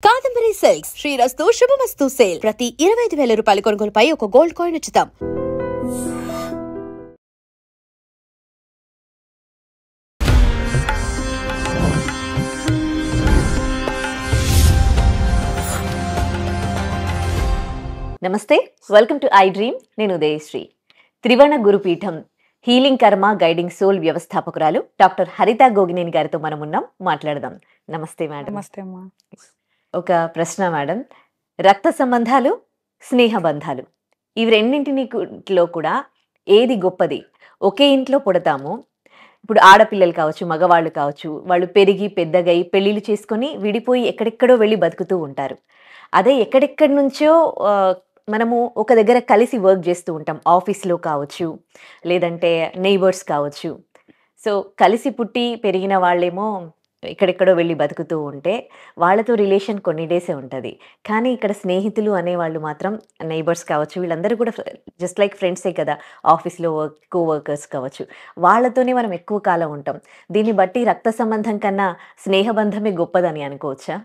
Kadambari silks శ్రీరస్తు శుభమస్తు sale ప్రతి 25,000 రూపాయల కొనుగోలుపై ఒక గోల్డ్ కాయిన్ ఉచితం. నమస్తే, వెల్కమ్ టు ఐ డ్రీమ్. నేను ఉదయశ్రీ. త్రివర్ణ గురుపీఠం హీలింగ్ కర్మ గైడింగ్ సోల్ వ్యవస్థాపకురాలు డాక్టర్ హరిత గోగినేని గారితో మనం ఉన్నాం. మాట్లాడదాం. నమస్తే మేడం. నమస్తే అమ్మా. ఒక ప్రశ్న మేడం, రక్త సంబంధాలు, స్నేహ బంధాలు, ఇవి రెండింటిలో కూడా ఏది గొప్పది? ఒకే ఇంట్లో పుడతాము, ఇప్పుడు ఆడపిల్లలు కావచ్చు, మగవాళ్ళు కావచ్చు, వాళ్ళు పెరిగి పెద్దగై పెళ్ళిళ్ళు చేసుకొని విడిపోయి ఎక్కడెక్కడో వెళ్ళి బతుకుతూ ఉంటారు. అదే ఎక్కడెక్కడి నుంచో మనము ఒక దగ్గర కలిసి వర్క్ చేస్తూ ఉంటాం. ఆఫీస్లో కావచ్చు, లేదంటే నైబర్స్ కావచ్చు. సో కలిసి పుట్టి పెరిగిన వాళ్ళేమో ఎక్కడెక్కడో వెళ్ళి బతుకుతూ ఉంటే వాళ్ళతో రిలేషన్ కొన్ని డేసే ఉంటుంది. కానీ ఇక్కడ స్నేహితులు అనేవాళ్ళు మాత్రం నైబర్స్ కావచ్చు, వీళ్ళందరూ కూడా జస్ట్ లైక్ ఫ్రెండ్సే కదా. ఆఫీస్లో కోవర్కర్స్ కావచ్చు, వాళ్ళతోనే మనం ఎక్కువ కాలం ఉంటాం. దీన్ని బట్టి రక్త సంబంధం కన్నా స్నేహబంధమే గొప్పదని అనుకోవచ్చా?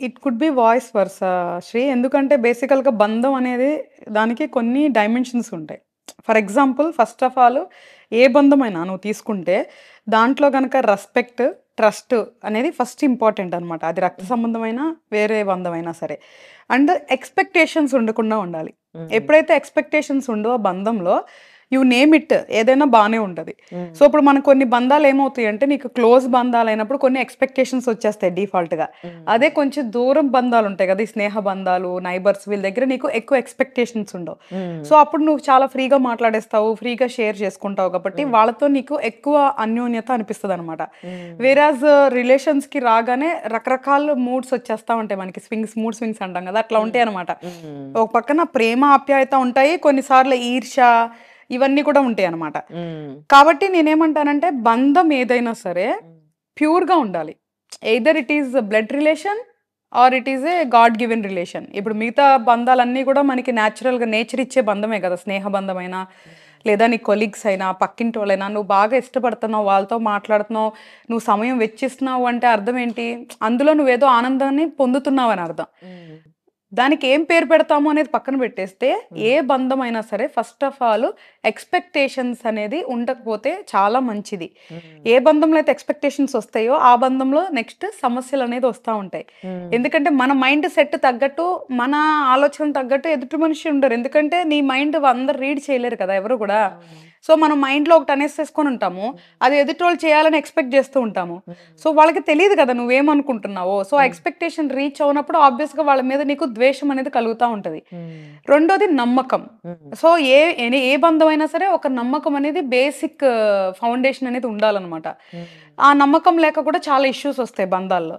It could be vice versa Sri. ఎందుకంటే బేసికల్గా బంధం అనేది దానికి కొన్ని డైమెన్షన్స్ ఉంటాయి. For example, first of all ఏ బంధమైనా నువ్వు తీసుకుంటే దాంట్లో కనుక రెస్పెక్ట్, ట్రస్ట్ అనేది ఫస్ట్ ఇంపార్టెంట్ అనమాట. అది రక్త సంబంధమైనా వేరే బంధమైనా సరే. అండ్ ఎక్స్పెక్టేషన్స్ ఉండకుండా ఉండాలి. ఎప్పుడైతే ఎక్స్పెక్టేషన్స్ ఉండో ఆ బంధంలో, యూ నేమ్ ఇట్, ఏదైనా బాగానే ఉంటుంది. సో ఇప్పుడు మనకు కొన్ని బంధాలు ఏమవుతాయి అంటే, నీకు క్లోజ్ బంధాలు అయినప్పుడు కొన్ని ఎక్స్పెక్టేషన్స్ వచ్చేస్తాయి డిఫాల్ట్గా. అదే కొంచెం దూరం బంధాలు ఉంటాయి కదా, ఈ స్నేహ బంధాలు, నైబర్స్, వీళ్ళ దగ్గర నీకు ఎక్కువ ఎక్స్పెక్టేషన్స్ ఉండవు. సో అప్పుడు నువ్వు చాలా ఫ్రీగా మాట్లాడేస్తావు, ఫ్రీగా షేర్ చేసుకుంటావు, కాబట్టి వాళ్ళతో నీకు ఎక్కువ అన్యోన్యత అనిపిస్తుంది అనమాట. వేరాజ్ రిలేషన్స్కి రాగానే రకరకాల మూడ్స్ వచ్చేస్తా ఉంటాయి మనకి. మూడ్ స్వింగ్స్ అంటాం కదా, అట్లా ఉంటాయి అనమాట. ఒక పక్కన ప్రేమ ఆప్యాయత ఉంటాయి, కొన్నిసార్లు ఈర్ష, ఇవన్నీ కూడా ఉంటాయి అనమాట. కాబట్టి నేనేమంటానంటే, బంధం ఏదైనా సరే ప్యూర్గా ఉండాలి. Either it is blood relation or it is a god given relation. ఇప్పుడు మిగతా బంధాలన్నీ కూడా మనకి న్యాచురల్గా నేచర్ ఇచ్చే బంధమే కదా. స్నేహ బంధమైనా, లేదా నీ కొలీగ్స్ అయినా, పక్కింటి వాళ్ళైనా, నువ్వు బాగా ఇష్టపడుతున్నావు, వాళ్ళతో మాట్లాడుతున్నావు, నువ్వు సమయం వెచ్చిస్తున్నావు అంటే అర్థం ఏంటి? అందులో నువ్వేదో ఆనందాన్ని పొందుతున్నావు అని అర్థం. దానికి ఏం పేరు పెడతాము అనేది పక్కన పెట్టేస్తే, ఏ బంధం అయినా సరే ఫస్ట్ ఆఫ్ ఆల్ ఎక్స్పెక్టేషన్స్ అనేది ఉండకపోతే చాలా మంచిది. ఏ బంధంలో అయితే ఎక్స్పెక్టేషన్స్ వస్తాయో ఆ బంధంలో నెక్స్ట్ సమస్యలు అనేది వస్తూ ఉంటాయి. ఎందుకంటే మన మైండ్ సెట్ తగ్గట్టు, మన ఆలోచన తగ్గట్టు ఎదుటి మనిషి ఉండరు. ఎందుకంటే నీ మైండ్ అందరు రీడ్ చేయలేరు కదా ఎవరు కూడా. సో మనం మైండ్లో ఒకటి అనేసేసుకొని ఉంటాము, అది ఎదుటి వాళ్ళు చేయాలని ఎక్స్పెక్ట్ చేస్తూ ఉంటాము. సో వాళ్ళకి తెలియదు కదా నువ్వేమనుకుంటున్నావో. సో ఎక్స్పెక్టేషన్ రీచ్ అవునప్పుడు ఆబ్వియస్గా వాళ్ళ మీద నీకు ద్వేషం అనేది కలుగుతూ ఉంటుంది. రెండోది నమ్మకం. సో ఏ బంధం అయినా సరే ఒక నమ్మకం అనేది బేసిక్ ఫౌండేషన్ అనేది ఉండాలన్నమాట. ఆ నమ్మకం లేక కూడా చాలా ఇష్యూస్ వస్తాయి బంధాల్లో.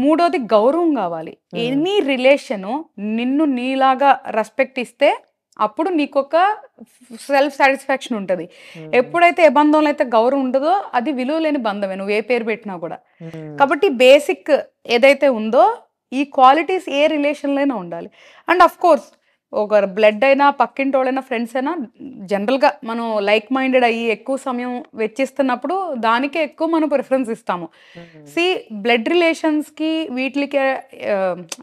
మూడోది గౌరవం కావాలి. ఎనీ రిలేషను నిన్ను నీలాగా రెస్పెక్ట్ ఇస్తే అప్పుడు నీకు ఒక సెల్ఫ్ సాటిస్ఫాక్షన్ ఉంటుంది. ఎప్పుడైతే ఏ బంధంలో అయితే గౌరవం ఉండదో అది విలువ లేని బంధమే, నువ్వు ఏ పేరు పెట్టినా కూడా. కాబట్టి బేసిక్ ఏదైతే ఉందో ఈ క్వాలిటీస్ ఏ రిలేషన్లోనే ఉండాలి. అండ్ అఫ్ కోర్స్ ఒక బ్లడ్ అయినా, పక్కింటి వాళ్ళైనా, ఫ్రెండ్స్ అయినా, జనరల్గా మనం లైక్ మైండెడ్ అయ్యి ఎక్కువ సమయం వెచ్చిస్తున్నప్పుడు దానికే ఎక్కువ మనం ప్రిఫరెన్స్ ఇస్తాము. బ్లడ్ రిలేషన్స్కి వీటికి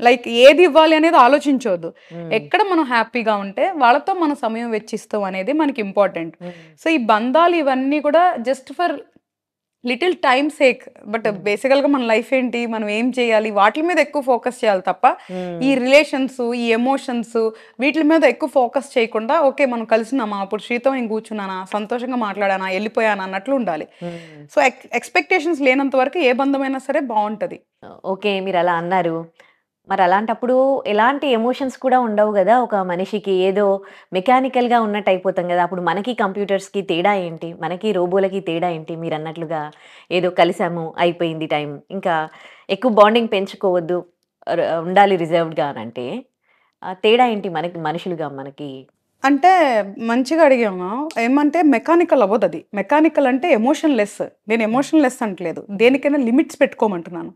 లైక్ ఏది ఇవ్వాలి అనేది ఆలోచించవద్దు. ఎక్కడ మనం హ్యాపీగా ఉంటే వాళ్ళతో మనం సమయం వెచ్చిస్తాం అనేది మనకి ఇంపార్టెంట్. సో ఈ బంధాలు ఇవన్నీ కూడా just for little time sake. But బేసికల్గా మన లైఫ్ ఏంటి, మనం ఏం చేయాలి, వాటి మీద ఎక్కువ ఫోకస్ చేయాలి తప్ప ఈ రిలేషన్స్, ఈ ఎమోషన్స్, వీటి మీద ఎక్కువ ఫోకస్ చేయకుండా, ఓకే మనం కలిసినామా, అప్పుడు శ్రీతో నేను కూర్చున్నానా, సంతోషంగా మాట్లాడానా, వెళ్ళిపోయానా అన్నట్లు ఉండాలి. సో ఎక్స్పెక్టేషన్స్ లేనంత వరకు ఏ బంధమైనా సరే బాగుంటుంది. ఓకే, మీరు అలా అన్నారు. మరి అలాంటప్పుడు ఎలాంటి ఎమోషన్స్ కూడా ఉండవు కదా ఒక మనిషికి. ఏదో మెకానికల్గా ఉన్నట్టు అయిపోతాం కదా. అప్పుడు మనకి కంప్యూటర్స్కి తేడా ఏంటి, మనకి రోబోలకి తేడా ఏంటి? మీరు అన్నట్లుగా ఏదో కలిసాము, అయిపోయింది టైం, ఇంకా ఎక్కువ బాండింగ్ పెంచుకోవద్దు, ఉండాలి రిజర్వ్డ్గా అని అంటే తేడా ఏంటి మనకి, మనుషులుగా మనకి? అంటే మంచిగా అడిగాము. ఏమంటే మెకానికల్ అవ్వదు అది. మెకానికల్ అంటే ఎమోషన్ లెస్. నేను ఎమోషన్ లెస్ అంటలేదు, దేనికైనా లిమిట్స్ పెట్టుకోమంటున్నాను.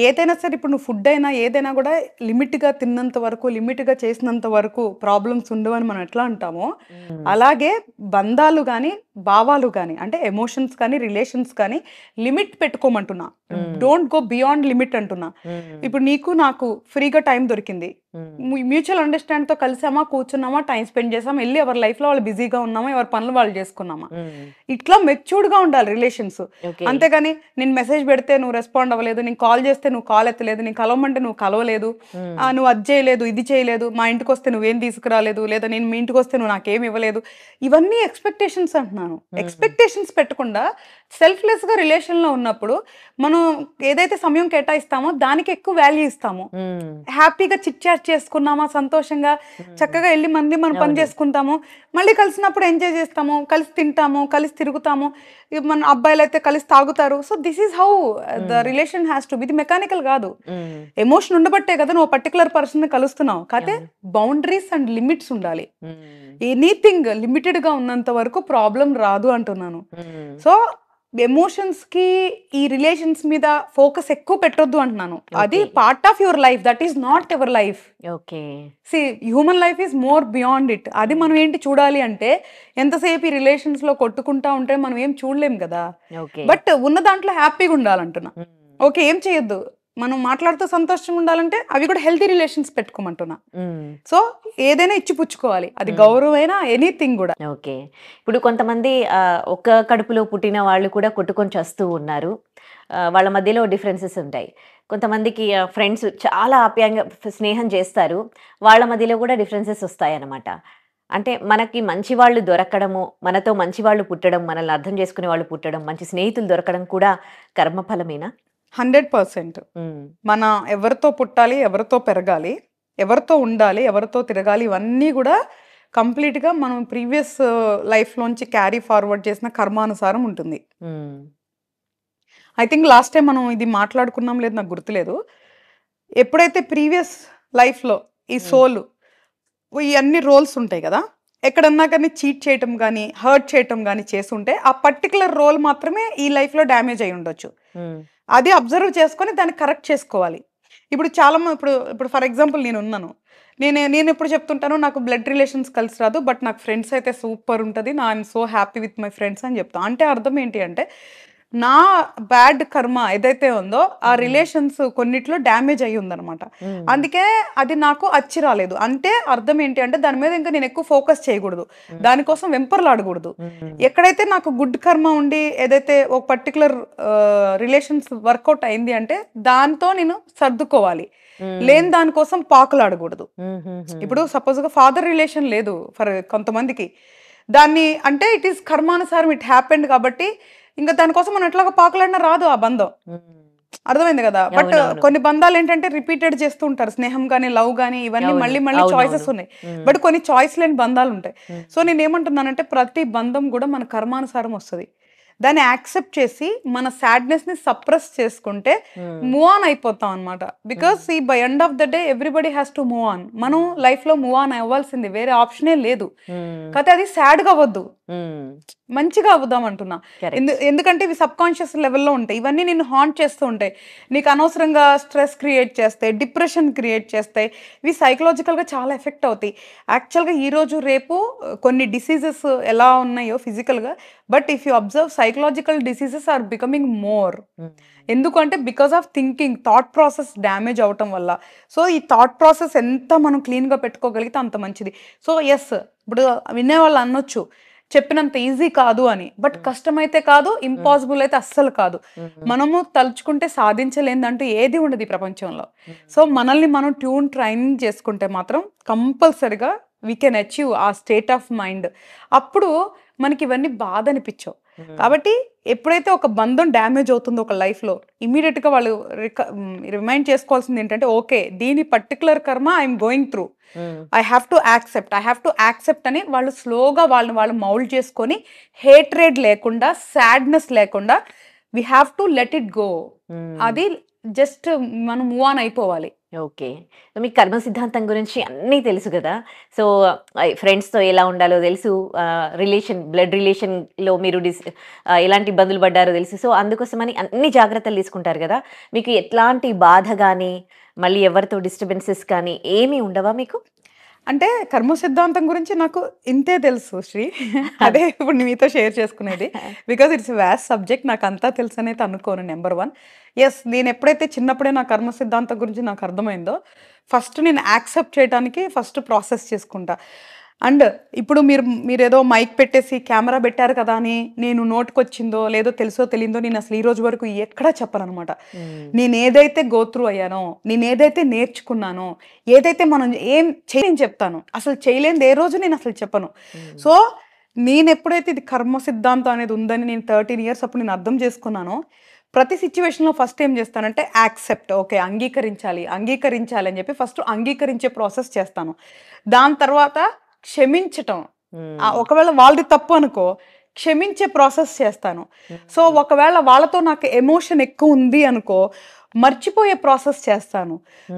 ఏదైనా సరే, ఇప్పుడు నువ్వు ఫుడ్ అయినా ఏదైనా కూడా లిమిట్గా తిన్నంత వరకు, లిమిట్గా చేసినంత వరకు ప్రాబ్లమ్స్ ఉండవని మనం ఎట్లా అంటామో, అలాగే బంధాలు కానీ భావాలు కానీ అంటే ఎమోషన్స్ కానీ రిలేషన్స్ కానీ లిమిట్ పెట్టుకోమంటున్నా. డోంట్ గో బియాండ్ లిమిట్ అంటున్నా. ఇప్పుడు నీకు నాకు ఫ్రీగా టైం దొరికింది, మ్యూచువల్ అండర్స్టాండ్తో కలిసామా, కూర్చున్నామా, టైం స్పెండ్ చేసామా, వెళ్ళి ఎవరి లైఫ్లో వాళ్ళు బిజీగా ఉన్నామా, ఎవరి పనులు వాళ్ళు చేసుకున్నామా, ఇట్లా మెచ్యూర్డ్గా ఉండాలి రిలేషన్స్. అంతేగాని నేను మెసేజ్ పెడితే నువ్వు రెస్పాండ్ అవ్వలేదు, నేను కాల్ చేస్తే నువ్వు కాల్ ఎత్తలేదు, నేను కలవమంటే నువ్వు కలవలేదు, నువ్వు అది చేయలేదు ఇది చేయలేదు, మా ఇంటికి వస్తే నువ్వేం తీసుకురాలేదు, లేదా నేను మీ ఇంటికి వస్తే నువ్వు నాకేం ఇవ్వలేదు, ఇవన్నీ ఎక్స్పెక్టేషన్స్ అంటున్నాను. ఎక్స్పెక్టేషన్స్ పెట్టకుండా సెల్ఫ్లెస్గా రిలేషన్లో ఉన్నప్పుడు మనం ఏదైతే సమయం కేటాయిస్తామో దానికి ఎక్కువ వాల్యూ ఇస్తాము. హ్యాపీగా చిట్ చాట్ చేసుకున్నామా, సంతోషంగా చక్కగా వెళ్ళి మన పని చేసుకుంటాము, మళ్ళీ కలిసినప్పుడు ఎంజాయ్ చేస్తాము, కలిసి తింటాము, కలిసి తిరుగుతాము, మన అబ్బాయిలు అయితే కలిసి తాగుతారు. So this is how the relation has to be. ఇది మెకానికల్ కాదు. ఎమోషన్ ఉండబట్టే కదా నువ్వు పర్టికులర్ పర్సన్ కలుస్తున్నావు. కాకపోతే బౌండరీస్ అండ్ లిమిట్స్ ఉండాలి. ఎనీథింగ్ లిమిటెడ్గా ఉన్నంత వరకు ప్రాబ్లం రాదు అంటున్నాను. సో ఎమోషన్స్ కి ఈ రిలేషన్స్ మీద ఫోకస్ ఎక్కువ పెట్టొద్దు అంటున్నాను. అది part of your life, that is not ever life. Okay, see human life is more beyond it. అది మనం ఏంటి చూడాలి అంటే ఎంతసేపు ఈ రిలేషన్స్ లో కొట్టుకుంటా ఉంటే మనం ఏం చూడలేం కదా. బట్ ఉన్న దాంట్లో హ్యాపీగా ఉండాలంటున్నా. ఓకే, ఏం చేయొద్దు, మనం మాట్లాడుతూ సంతోషంగా ఉండాలంటే అవి కూడా హెల్తీ రిలేషన్స్ పెట్టుకోమంటున్నా. సో ఏదైనా ఇచ్చి పుచ్చుకోవాలి, అది గౌరవమైనా ఎనీథింగ్ కూడా. ఓకే, ఇప్పుడు కొంతమంది ఒక కడుపులో పుట్టిన వాళ్ళు కూడా కొట్టుకొని చేస్తూ ఉన్నారు. వాళ్ళ మధ్యలో డిఫరెన్సెస్ ఉంటాయి. కొంతమందికి ఫ్రెండ్స్ చాలా ఆప్యాయంగా స్నేహం చేస్తారు, వాళ్ళ మధ్యలో కూడా డిఫరెన్సెస్ వస్తాయి అన్నమాట. అంటే మనకి మంచి వాళ్ళు దొరకడము, మనతో మంచి వాళ్ళు పుట్టడం, మనల్ని అర్థం చేసుకునే వాళ్ళు పుట్టడం, మంచి స్నేహితులు దొరకడం కూడా కర్మఫలమేనా? 100%. మన ఎవరితో పుట్టాలి, ఎవరితో పెరగాలి, ఎవరితో ఉండాలి, ఎవరితో తిరగాలి, ఇవన్నీ కూడా కంప్లీట్గా మనం ప్రీవియస్ లైఫ్లోంచి క్యారీ ఫార్వర్డ్ చేసిన కర్మానుసారం ఉంటుంది. ఐ థింక్ లాస్ట్ టైం మనం ఇది మాట్లాడుకున్నాం, లేదు నాకు గుర్తులేదు. ఎప్పుడైతే ప్రీవియస్ లైఫ్లో ఈ సోల్ ఈ అన్ని రోల్స్ ఉంటాయి కదా, ఎక్కడన్నా కానీ చీట్ చేయటం కానీ హర్ట్ చేయటం కానీ చేస్తుంటే ఆ పర్టికులర్ రోల్ మాత్రమే ఈ లైఫ్లో డ్యామేజ్ అయి ఉండొచ్చు. అది అబ్జర్వ్ చేసుకొని దాన్ని కరెక్ట్ చేసుకోవాలి. ఇప్పుడు చాలా ఇప్పుడు ఫర్ ఎగ్జాంపుల్ నేను ఉన్నాను, నేను ఎప్పుడు చెప్తుంటాను నాకు బ్లడ్ రిలేషన్స్ కలిసి రాదు, బట్ నాకు ఫ్రెండ్స్ అయితే సూపర్ ఉంటుంది, నా I'm so happy with my friends అని చెప్తాను. అంటే అర్థం ఏంటి అంటే నా బ్యాడ్ కర్మ ఏదైతే ఉందో ఆ రిలేషన్స్ కొన్నిట్లో డ్యామేజ్ అయ్యి ఉందనమాట. అందుకే అది నాకు అచ్చి రాలేదు. అంటే అర్థం ఏంటి అంటే దాని మీద ఇంకా నేను ఎక్కువ ఫోకస్ చేయకూడదు, దానికోసం వెంపర్లాడకూడదు. ఎక్కడైతే నాకు గుడ్ కర్మ ఉండి ఏదైతే ఒక పర్టికులర్ రిలేషన్స్ వర్కౌట్ అయింది అంటే దాంతో నేను సర్దుకోవాలి, లేని దానికోసం పాకులాడకూడదు. ఇప్పుడు సపోజ్గా ఫాదర్ రిలేషన్ లేదు ఫర్ కొంతమందికి, దాన్ని అంటే ఇట్ ఈస్ కర్మానుసారం, ఇట్ హ్యాపెండ్ కాబట్టి ఇంకా దానికోసం మనం ఎట్లాగో పాకులాడినా రాదు ఆ బంధం. అర్థమైంది కదా. బట్ కొన్ని బంధాలు ఏంటంటే రిపీటెడ్ చేస్తూ ఉంటారు, స్నేహం కానీ లవ్ కానీ ఇవన్నీ మళ్ళీ మళ్ళీ చాయిసెస్ ఉన్నాయి. బట్ కొన్ని చాయిస్ లేని బంధాలు ఉంటాయి. సో నేను ఏమంటున్నానంటే ప్రతి బంధం కూడా మన కర్మానుసారం వస్తుంది. దాన్ని యాక్సెప్ట్ చేసి మన సాడ్నెస్ ని సప్రెస్ చేసుకుంటే మూవ్ ఆన్ అయిపోతాం అనమాట. బికాస్ ఈ by end of the day everybody has to move on. మనం లైఫ్ లో మూవ్ ఆన్ అవ్వాల్సింది, వేరే ఆప్షనే లేదు. కాకపోతే అది సాడ్ గా అవ్వద్దు, మంచిగా అవుదాం అంటున్నా. ఎందుకంటే ఇవి సబ్ కాన్షియస్ లెవెల్లో ఉంటాయి, ఇవన్నీ నిన్ను హాంట్ చేస్తూ ఉంటాయి, నీకు అనవసరంగా స్ట్రెస్ క్రియేట్ చేస్తాయి, డిప్రెషన్ క్రియేట్ చేస్తాయి, ఇవి సైకలాజికల్గా చాలా ఎఫెక్ట్ అవుతాయి. యాక్చువల్గా ఈరోజు రేపు కొన్ని డిసీజెస్ ఎలా ఉన్నాయో ఫిజికల్గా, but if you observe psychological diseases are becoming more. ఎందుకంటే because of thinking, thought process damage అవటం వల్ల. సో ఈ థాట్ ప్రాసెస్ ఎంత మనం క్లీన్గా పెట్టుకోగలిగితే అంత మంచిది. సో ఎస్, ఇప్పుడు వినేవాళ్ళు అనొచ్చు చెప్పినంత ఈజీ కాదు అని, బట్ కష్టమైతే కాదు, ఇంపాసిబుల్ అయితే అస్సలు కాదు. మనము తలుచుకుంటే సాధించలేదంటూ ఏది ఉండదు ఈ ప్రపంచంలో. సో మనల్ని మనం ట్రైనింగ్ చేసుకుంటే మాత్రం కంపల్సరిగా వీ కెన్ అచీవ్ ఆ స్టేట్ ఆఫ్ మైండ్. అప్పుడు మనకి ఇవన్నీ బాధ అనిపించవు. కాబట్టి ఎప్పుడైతే ఒక బంధం డ్యామేజ్ అవుతుందో ఒక లైఫ్లో, ఇమీడియట్గా వాళ్ళు రిమైండ్ చేసుకోవాల్సింది ఏంటంటే ఓకే దీని పర్టికులర్ కర్మ I'm going through, I have to accept అని వాళ్ళు స్లోగా వాళ్ళు మౌల్డ్ చేసుకొని హేట్రేడ్ లేకుండా, సాడ్నెస్ లేకుండా we have to let it go. అది జస్ట్ మనం మూవ్ ఆన్ అయిపోవాలి. ఓకే, మీకు కర్మ సిద్ధాంతం గురించి అన్నీ తెలుసు కదా. సో ఫ్రెండ్స్తో ఎలా ఉండాలో తెలుసు, బ్లడ్ రిలేషన్లో మీరు ఎలాంటి ఇబ్బందులు పడ్డారో తెలుసు. సో అందుకోసమని అన్ని జాగ్రత్తలు తీసుకుంటారు కదా. మీకు ఎట్లాంటి బాధ కానీ మళ్ళీ ఎవరితో డిస్టర్బెన్సెస్ కానీ ఏమీ ఉండవా మీకు? అంటే కర్మ సిద్ధాంతం గురించి నాకు ఇంతే తెలుసు శ్రీ. అదే ఇప్పుడు మీతో షేర్ చేసుకునేది. Because it's vast subject. నాకు అంతా తెలుసు అనేది అనుకోను. నెంబర్ 1. ఎస్, నేను ఎప్పుడైతే చిన్నప్పుడే నా కర్మ సిద్ధాంతం గురించి నాకు అర్థమైందో ఫస్ట్ నేను యాక్సెప్ట్ చేయడానికి ఫస్ట్ ప్రాసెస్ చేసుకుంటా. అండ్ ఇప్పుడు మీరేదో మైక్ పెట్టేసి కెమెరా పెట్టారు కదా అని నేను నోటికొచ్చిందో లేదో తెలుసో తెలియదో నేను అసలు ఈ రోజు వరకు ఎక్కడా చెప్పను అనమాట. నేను ఏదైతే గోత్రూ అయ్యానో, నేను ఏదైతే నేర్చుకున్నానో, ఏదైతే మనం ఏం చేయని చెప్తాను. అసలు చేయలేనిది ఏ రోజు నేను అసలు చెప్పను. సో నేను ఎప్పుడైతే ఇది కర్మ సిద్ధాంతం అనేది ఉందని నేను 13 years అప్పుడు నేను అర్థం చేసుకున్నానో, ప్రతి సిచ్యువేషన్లో ఫస్ట్ ఏం చేస్తానంటే యాక్సెప్ట్, ఓకే అంగీకరించాలి అని చెప్పి ఫస్ట్ అంగీకరించే ప్రాసెస్ చేస్తాను. దాని తర్వాత క్షమించటం. ఒకవేళ వాళ్ళది తప్పు అనుకో, క్షమించే ప్రాసెస్ చేస్తాను. సో ఒకవేళ వాళ్ళతో నాకు ఎమోషన్ ఎక్కువ ఉంది అనుకో, మర్చిపోయే ప్రాసెస్ చేస్తాను.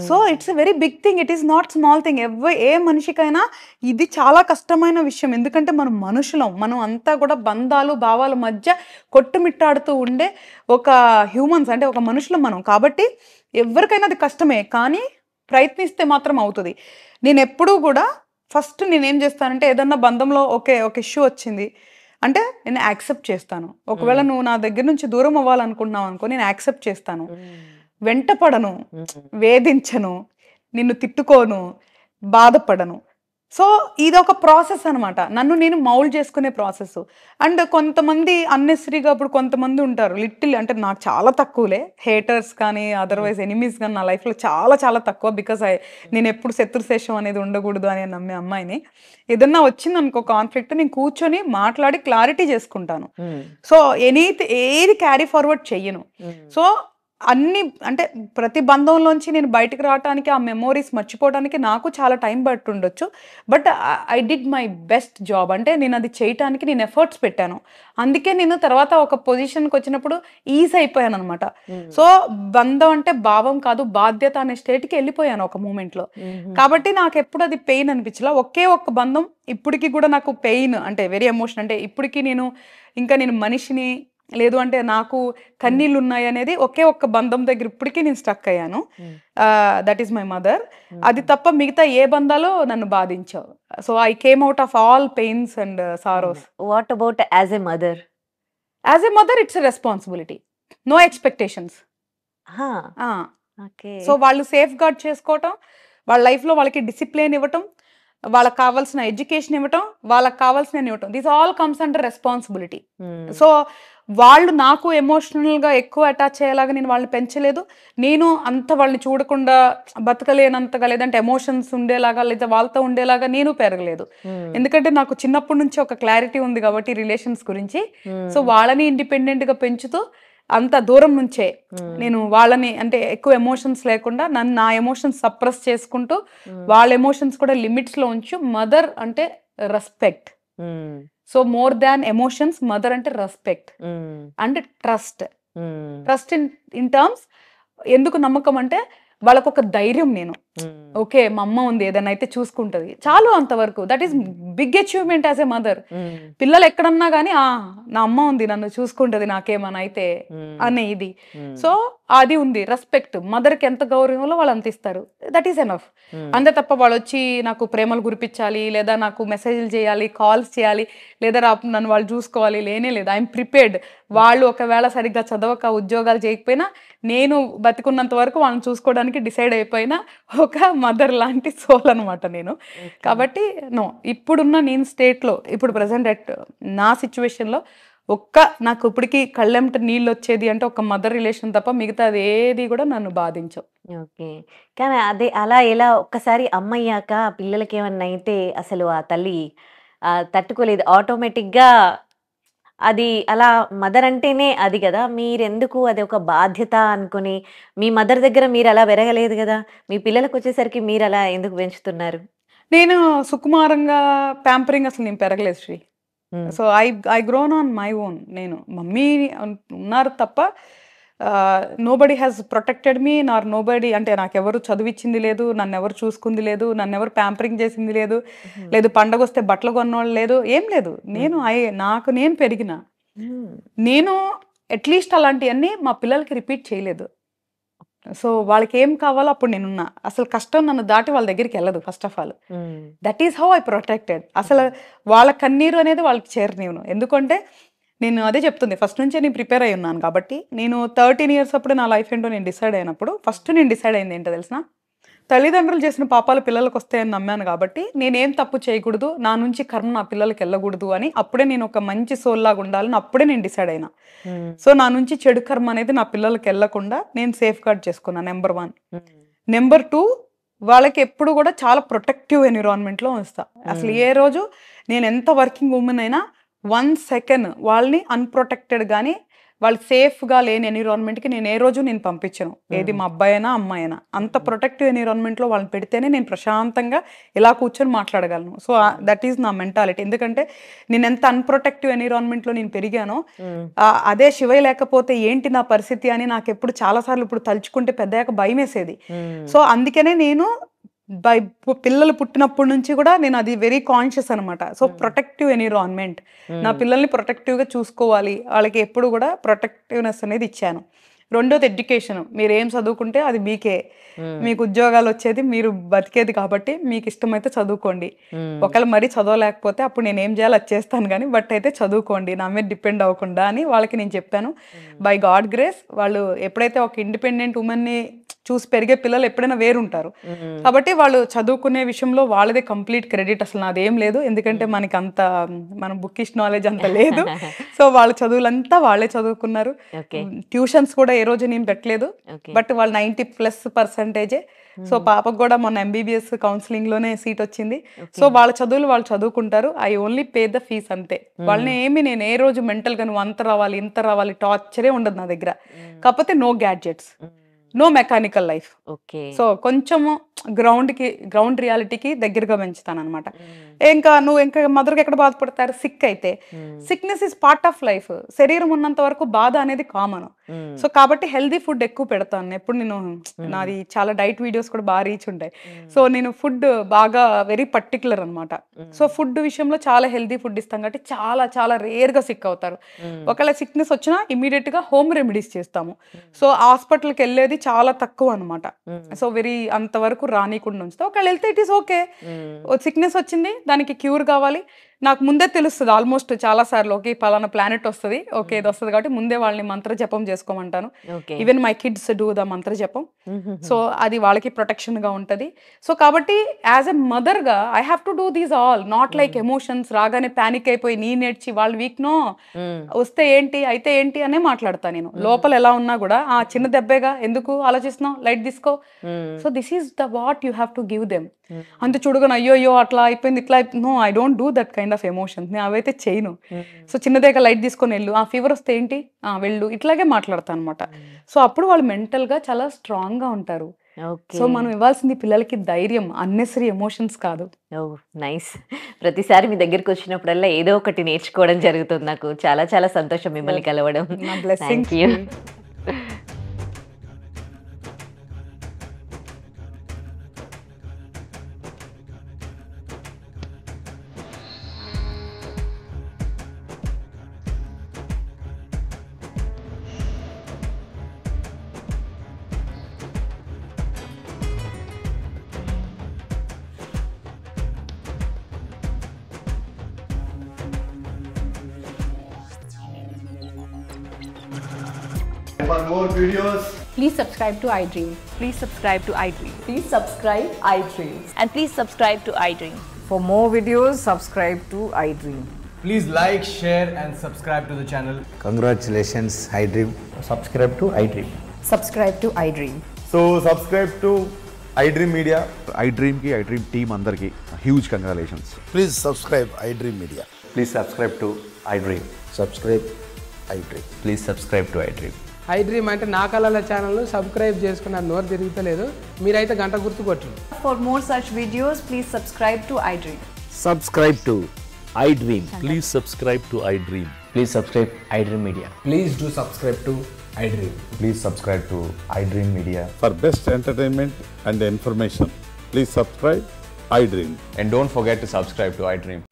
So it's a very big thing. It is not small thing. ఏ మనిషికైనా ఇది చాలా కష్టమైన విషయం. ఎందుకంటే మనం మనుషులం, మనం అంతా కూడా బంధాలు భావాల మధ్య కొట్టుమిట్టాడుతూ ఉండే ఒక హ్యూమన్స్, అంటే ఒక మనుషులం మనం. కాబట్టి ఎవరికైనా అది కష్టమే, కానీ ప్రయత్నిస్తే మాత్రం అవుతుంది. నేను ఎప్పుడూ కూడా ఫస్ట్ నేనేం చేస్తానంటే ఏదన్నా బంధంలో ఒక ఇష్యూ వచ్చింది అంటే నేను యాక్సెప్ట్ చేస్తాను. ఒకవేళ నువ్వు నా దగ్గర నుంచి దూరం అవ్వాలనుకుంటున్నావు అనుకో, నేను యాక్సెప్ట్ చేస్తాను. వెంటపడను, వేధించను, నిన్ను తిట్టుకోను, బాధపడను. సో ఇది ఒక ప్రాసెస్ అనమాట. నన్ను నేను మౌల్డ్ చేసుకునే ప్రాసెస్. అండ్ కొంతమంది అన్నెసరీగా ఇప్పుడు కొంతమంది ఉంటారు లిటిల్, అంటే నాకు చాలా తక్కువలే హేటర్స్ కానీ అదర్వైజ్ ఎనిమీస్ కానీ నా లైఫ్లో చాలా చాలా తక్కువ. బికాజ్ నేను ఎప్పుడు శత్రుశేషం అనేది ఉండకూడదు అని నమ్మే అమ్మాయిని. ఏదన్నా వచ్చిందనుకో కాన్ఫ్లిక్ట్, నేను కూర్చొని మాట్లాడి క్లారిటీ చేసుకుంటాను. సో ఏది క్యారీ ఫార్వర్డ్ చెయ్యను. సో అన్ని అంటే ప్రతి బంధంలోంచి నేను బయటకు రావడానికి, ఆ మెమోరీస్ మర్చిపోవడానికి నాకు చాలా టైం పట్టి ఉండొచ్చు. But I did my best job. అంటే నేను అది చేయటానికి నేను ఎఫర్ట్స్ పెట్టాను. అందుకే నేను తర్వాత ఒక పొజిషన్కి వచ్చినప్పుడు ఈజీ అయిపోయాను అనమాట. సో బంధం అంటే భావం కాదు, బాధ్యత అనే స్టేట్కి వెళ్ళిపోయాను ఒక మూమెంట్లో. కాబట్టి నాకు ఎప్పుడు అది పెయిన్ అనిపించలా. ఒకే ఒక్క బంధం ఇప్పటికి కూడా నాకు పెయిన్, అంటే వెరీ ఎమోషన్. అంటే ఇప్పటికీ నేను మనిషిని లేదు అంటే నాకు కన్నీళ్ళు ఉన్నాయి అనేది ఒకే ఒక్క బంధం దగ్గర ఇప్పటికీ నేను స్టక్ అయ్యాను. That is my mother. అది తప్ప మిగతా ఏ బంధాలు నన్ను బాధించావు. So I came out of all pains and sorrows. What about as a mother? As a mother it's a responsibility, no expectations. So వాళ్ళు సేఫ్ గార్డ్ చేసుకోవటం, వాళ్ళ లైఫ్లో వాళ్ళకి డిసిప్లిన్ ఇవ్వటం, వాళ్ళకి కావాల్సిన ఎడ్యుకేషన్ ఇవ్వటం, వాళ్ళకి కావాల్సిన ఇవ్వటం, this all comes under responsibility. So వాళ్ళు నాకు ఎమోషనల్గా ఎక్కువ అటాచ్ అయ్యేలాగా నేను వాళ్ళని పెంచలేదు. నేను అంత వాళ్ళని చూడకుండా బతకలేనంతగా, లేదంటే ఎమోషన్స్ ఉండేలాగా లేదా వాళ్ళతో ఉండేలాగా నేను పెరగలేదు. ఎందుకంటే నాకు చిన్నప్పటి నుంచి ఒక క్లారిటీ ఉంది కాబట్టి రిలేషన్స్ గురించి. సో వాళ్ళని ఇండిపెండెంట్గా పెంచుతూ అంత దూరం నుంచే నేను వాళ్ళని, అంటే ఎక్కువ ఎమోషన్స్ లేకుండా నా ఎమోషన్స్ సప్రెస్ చేసుకుంటూ వాళ్ళ ఎమోషన్స్ కూడా లిమిట్స్లో ఉంచు. మదర్ అంటే respect. So more than emotions, mother అంటే respect and trust. Trust in terms, ఎందుకు నమ్మకం అంటే వాళ్ళకు ఒక ధైర్యం. నేను ఓకే మా అమ్మ ఉంది, ఏదైనా అయితే చూసుకుంటది, చాలు అంతవరకు. That is big achievement as a mother. పిల్లలు ఎక్కడన్నా కానీ నా అమ్మ ఉంది, నన్ను చూసుకుంటది, నాకేమన్నా అయితే అనే ఇది. సో అది ఉంది రెస్పెక్ట్. మదర్కి ఎంత గౌరవంలో వాళ్ళు అంత ఇస్తారు, దట్ ఈస్ ఎనఫ్. అంతే తప్ప వాళ్ళు వచ్చి నాకు ప్రేమలు కురిపించాలి, లేదా నాకు మెసేజ్లు చేయాలి, కాల్స్ చేయాలి, లేదా నన్ను వాళ్ళు చూసుకోవాలి, లేనే లేదు. I'm prepared. వాళ్ళు ఒకవేళ సరిగ్గా చదవక ఉద్యోగాలు చేయకపోయినా నేను బతికున్నంత వరకు వాళ్ళని చూసుకోవడానికి డిసైడ్ అయిపోయినా ఒక మదర్ లాంటి సోల్ అనమాట నేను. కాబట్టి ఇప్పుడున్న నేను స్టేట్లో, ఇప్పుడు ప్రజెంట్ నా సిచ్యువేషన్లో నాకు ఇప్పటికీ కళ్ళెంట నీళ్ళు వచ్చేది అంటే ఒక మదర్ రిలేషన్ తప్ప మిగతా అది ఏది కూడా నన్ను బాధించవు. ఓకే. కానీ అదే అలా ఎలా ఒక్కసారి అమ్మయ్యాక పిల్లలకి ఏమన్నా అయితే అసలు ఆ తల్లి తట్టుకోలేదు, ఆటోమేటిక్గా అది అలా మదర్ అంటేనే అది కదా. మీరెందుకు అది ఒక బాధ్యత అనుకుని మీ మదర్ దగ్గర మీరు అలా పెరగలేదు కదా, మీ పిల్లలకు వచ్చేసరికి మీరు అలా ఎందుకు పెంచుతున్నారు? నేను సుకుమారంగా ప్యాంపరింగ్ అసలు నేను పెరగలేదు Shri. So I grown on my own. నేను మమ్మీ ఉన్నారు తప్ప nobody has protected me, Nar nobody, అంటే నాకెవరు చదివిచ్చింది లేదు, నన్ను ఎవరు చూసుకుంది లేదు, నన్ను ఎవరు ప్యాంపరింగ్ చేసింది లేదు, లేదు పండగ వస్తే బట్టలు కొన్నోళ్ళు లేదు, ఏం లేదు. నేను పెరిగిన, నేను అట్లీస్ట్ అలాంటివన్నీ మా పిల్లలకి రిపీట్ చేయలేదు. సో వాళ్ళకి ఏం కావాలో అప్పుడు నేనున్నా. అసలు కష్టం నన్ను దాటి వాళ్ళ దగ్గరికి వెళ్ళదు first of all. That is how I protected. అసలు వాళ్ళ కన్నీరు అనేది వాళ్ళకి చేరనివ్వను. ఎందుకంటే నేను అదే చెప్తుంది, ఫస్ట్ నుంచే నేను ప్రిపేర్ అయి ఉన్నాను కాబట్టి. నేను 13 years అప్పుడు నా లైఫ్ ఏంటో నేను డిసైడ్ అయినప్పుడు ఫస్ట్ నేను డిసైడ్ అయింది ఏంటో తెలిసిన, తల్లిదండ్రులు చేసిన పాపాలు పిల్లలకు వస్తాయని నమ్మాను కాబట్టి నేనేం తప్పు చేయకూడదు, నా నుంచి కర్మ నా పిల్లలకి వెళ్ళకూడదు అని అప్పుడే నేను ఒక మంచి సోల్ లాగా ఉండాలని అప్పుడే నేను డిసైడ్ అయినా. సో నా నుంచి చెడు కర్మ అనేది నా పిల్లలకి వెళ్ళకుండా నేను సేఫ్ గార్డ్ చేసుకున్నా. నెంబర్ 1. నెంబర్ 2, వాళ్ళకి ఎప్పుడు కూడా చాలా ప్రొటెక్టివ్ ఎన్విరాన్మెంట్లో ఉంచుతా. అసలు ఏ రోజు నేను ఎంత వర్కింగ్ ఉమెన్ అయినా 1 second వాళ్ళని అన్ప్రొటెక్టెడ్ కానీ వాళ్ళు సేఫ్గా లేని ఎన్విరాన్మెంట్కి నేను ఏ రోజు నేను పంపించను. ఏది మా అబ్బాయి అయినా అమ్మాయి అయినా అంత ప్రొటెక్టివ్ ఎన్విరాన్మెంట్లో వాళ్ళని పెడితేనే నేను ప్రశాంతంగా ఇలా కూర్చొని మాట్లాడగలను. సో దట్ ఈస్ నా మెంటాలిటీ. ఎందుకంటే నేను ఎంత అన్ప్రొటెక్టివ్ ఎన్విరాన్మెంట్లో నేను పెరిగానో, అదే శివయ్య లేకపోతే ఏంటి నా పరిస్థితి అని నాకు ఎప్పుడు చాలాసార్లు ఇప్పుడు తలుచుకుంటే పెద్దయ్యాక భయం వేసేది. సో అందుకనే నేను పిల్లలు పుట్టినప్పటి నుంచి కూడా నేను అది వెరీ కాన్షియస్ అనమాట. సో ప్రొటెక్టివ్ ఎన్విరాన్మెంట్, నా పిల్లల్ని ప్రొటెక్టివ్గా చూసుకోవాలి, వాళ్ళకి ఎప్పుడు కూడా ప్రొటెక్టివ్నెస్ అనేది ఇచ్చాను. రెండోది ఎడ్యుకేషన్. మీరు ఏం చదువుకుంటే అది మీకే, మీకు ఉద్యోగాలు వచ్చేది మీరు బతికేది కాబట్టి మీకు ఇష్టమైతే చదువుకోండి. ఒకవేళ మరీ చదవలేకపోతే అప్పుడు నేను ఏం చేయాలో అది చేస్తాను కానీ బట్ అయితే చదువుకోండి, నా మీద డిపెండ్ అవ్వకుండా అని వాళ్ళకి నేను చెప్పాను. బై గాడ్ గ్రేస్ వాళ్ళు ఎప్పుడైతే ఒక ఇండిపెండెంట్ ఉమెన్ని చూసి పెరిగే పిల్లలు ఎప్పుడైనా వేరుంటారు కాబట్టి వాళ్ళు చదువుకునే విషయంలో వాళ్ళదే కంప్లీట్ క్రెడిట్. అసలు నాదేం లేదు, ఎందుకంటే మనకి అంత మన బుకిష్ నాలెడ్జ్ అంత లేదు. సో వాళ్ళ చదువులంతా వాళ్ళే చదువుకున్నారు. ట్యూషన్స్ కూడా ఏ రోజు నేను పెట్టలేదు, బట్ వాళ్ళు 90+%. సో పాపకు కూడా మొన్న MBBS కౌన్సిలింగ్ లోనే సీట్ వచ్చింది. సో వాళ్ళ చదువులు వాళ్ళు చదువుకుంటారు. I only pay the fees అంతే. వాళ్ళని ఏమి నేను ఏ రోజు మెంటల్ గా నువ్వు అంత రావాలి ఇంత రావాలి టార్చరే ఉండదు నా దగ్గర. కాకపోతే no gadgets, no mechanical life. So కొంచెము గ్రౌండ్ రియాలిటీకి దగ్గరగా పెంచుతాను అనమాట. ఇంకా మదర్కి ఎక్కడ బాధపడతారు, సిక్ అయితే. Sickness is part of life. శరీరం ఉన్నంత వరకు బాధ అనేది కామన్. సో కాబట్టి హెల్దీ ఫుడ్ ఎక్కువ పెడతాను. ఎప్పుడు నేను నాది చాలా డైట్ వీడియోస్ కూడా బాగా రీచ్ ఉంటాయి. సో నేను ఫుడ్ బాగా వెరీ పర్టికులర్ అనమాట. సో ఫుడ్ విషయంలో చాలా హెల్దీ ఫుడ్ ఇస్తాం కాబట్టి చాలా చాలా రేర్గా సిక్ అవుతారు. ఒకవేళ సిక్నెస్ వచ్చినా ఇమీడియట్ గా హోమ్ రెమెడీస్ చేస్తాము. సో హాస్పిటల్కి వెళ్ళేది చాలా తక్కువ అనమాట. సో వెరీ అంతవరకు రానికుండా ఉంచుతా. ఒకవేళ వెళ్తే ఇట్ ఈస్ ఓకే. సిక్నెస్ వచ్చింది, దానికి క్యూర్ కావాలి, నాకు ముందే తెలుస్తుంది ఆల్మోస్ట్ చాలా సార్లు. ఓకే పలానా ప్లానెట్ వస్తుంది, ఓకే ఇది వస్తుంది కాబట్టి ముందే వాళ్ళని మంత్ర జపం చేసుకోమంటాను. Even my kids do the mantra japam. So అది వాళ్ళకి ప్రొటెక్షన్ గా ఉంటది. సో కాబట్టి యాజ్ ఎ మదర్ గా I have to do these all. Not like emotions రాగానే ప్యానిక్ అయిపోయి నీ నేర్చి వాళ్ళు వీక్ నో వస్తే ఏంటి అయితే ఏంటి అనే మాట్లాడతా నేను. లోపల ఎలా ఉన్నా కూడా ఆ చిన్న దెబ్బేగా ఎందుకు ఆలోచిస్తున్నావు, లైట్ తీసుకో. So this is the what you have to give them. అంత చూడగానే అయ్యో అట్లా అయిపోయింది ఇట్లా అయిపోయింది, no I don't do that kind of emotions. నేను అవైతే చేయను. సో చిన్నదేగా లైట్ తీసుకొని వెళ్ళు, ఆ ఫీవర్ వస్తే ఏంటి వెళ్ళు, ఇట్లాగే మాట్లాడతాను అనమాట. సో అప్పుడు వాళ్ళు మెంటల్ గా చాలా స్ట్రాంగ్ గా ఉంటారు. సో మనం ఇవ్వాల్సింది పిల్లలకి ధైర్యం, అన్నెసరీ ఎమోషన్స్ కాదు. నైస్. ప్రతిసారి మీ దగ్గరికి వచ్చినప్పుడల్లా ఏదో ఒకటి నేర్చుకోవడం జరుగుతుంది. నాకు చాలా చాలా సంతోషం మిమ్మల్ని కలవడం. Thank you. For more videos, please subscribe to iDream. Please subscribe to iDream. Please subscribe iDream. And please subscribe to iDream. For more videos, subscribe to iDream. please like, share and subscribe to the channel. Congratulations, iDream. Subscribe to iDream. Subscribe to iDream. So subscribe to iDream Media. iDream team andarki huge congratulations. Please subscribe iDream Media. Please subscribe to iDream. Subscribe iDream. Please subscribe to iDream. iDream అంటే నా కళల ఛానల్ను subscribe చేసుకున్న నోరు తిరుగుతలేదు, మీరైతే గంట గుర్తు కొట్టండి. For more such videos, please subscribe to iDream. Subscribe to iDream. Please subscribe to iDream. Please subscribe iDream Media. Please do subscribe to iDream. Please subscribe to iDream Media. For best entertainment and information, please subscribe iDream. And don't forget to subscribe to iDream.